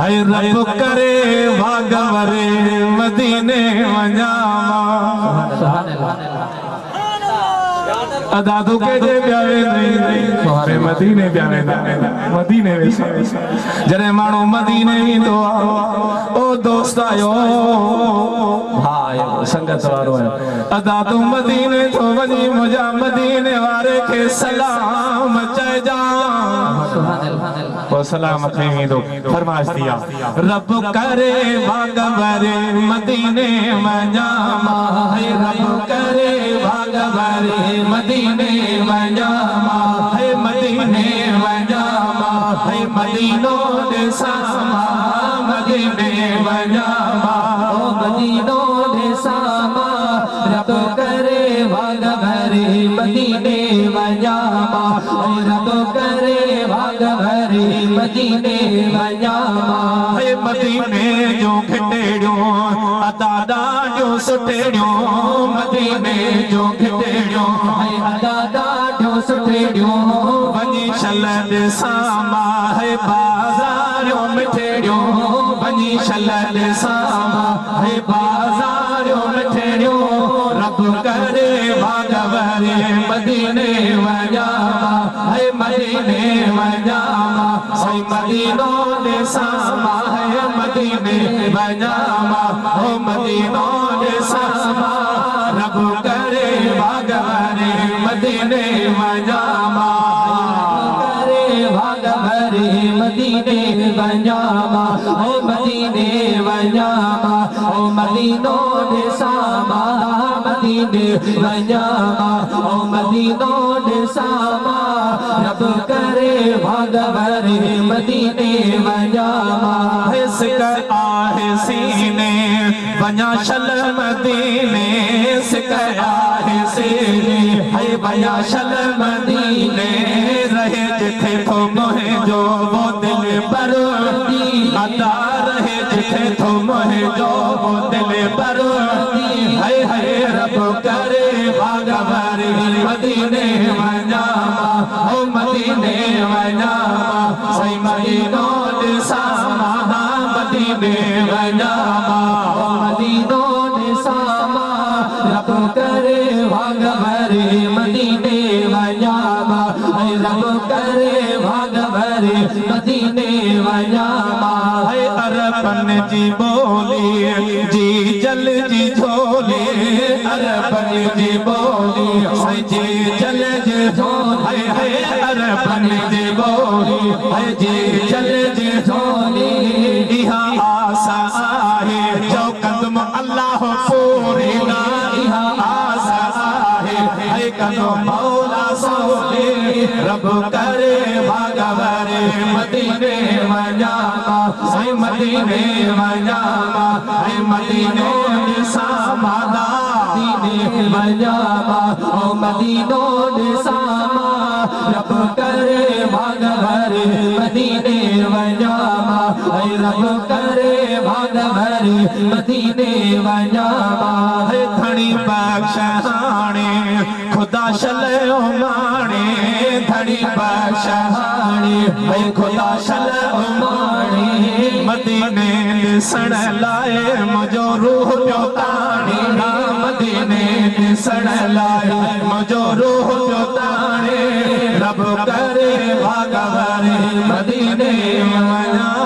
है रब करे भागवरे मदीने अदादू के जे प्यावे नहीं मदीने प्यावे मदीने जरे मानो मदीने भी तो ओ दोस्त आयो भाई संगत वारो है अदादू मदीने तो वजी मुझा मदीने वारे के सलाम चए जा वो सलाम खे तो फरमाइश दिया रब करे भागवरे मदीने वजामा है रब करे भागवरे मदीने वजामा है मदीने वजामा है मदीनो दे सामा मदीने वजामा ओ मदीनो दे सामा रब करे भागवरे मदीने वजामा ओ रब करे भागवरे मदीने वजामा है मदीने जो खिटेड़ो अदादा जो सुटेड़ो मदीने जो खिटेड़ो है अदादा जो सुटेड़ो वनी शलद सामा है बाजारों मिठेड़ो वनी शलद सामा है बाजारों मिठेड़ो रब करे भागवरे मदीने वजामा है मदीने वजामा है मदीनो दे सामा है मदीने वजामा ओ मदीनो दे सामा रब करे भागवरे मदीने वजामा करे भागवरे मदीने वजामा ओ मदीने वजामा ओ मदीनो दे सामा मदीने वजामा ओ मदीनो दे सामा रब करे भागवरे मदीने वजामा इसका आहे सीने बना शल मदीने इसका आहे सीने है बना शल मदीने रहे जिथे तो मोहे जो वो दिल पर अदा रहे जिथे तो मोहे जो वो दिल पर है रब करे भागवरे मदीने वजामा ओ मदीने वजामा सही मदीनो दे सामा मदीने वजामा ओ मदीनो दे सामा रब करे भागवरे मदीने वजामा है रब करे भागवरे मदीने वजामा है अरबन जी बोली जी जल जी झोली अरबन जी बोली है जी जल जी झोली है अरबन जी बोली है जी जल जी झोली इहा आसा आहे जो कदम अल्लाह पूरी ना इहा आसा आहे कदम मौला सोले रब करे भागवरे मदीने वजामा है मदीने वजामा है मदीने सामा मदीने वजामा ओ मदीनो दे सामा रब करे भागवरे मदीने वजामा है रब करे भागवरे मदीने वजामा है धनी बख्शाने खुदा शलो माने धनी बख्शाने है खुदा शलो माने मदीने सण लाए मुझो रूह प्यो ताने मदीने सण लाए मुझो रूह प्यो ताने रब करे भागवरे मदीने वजामा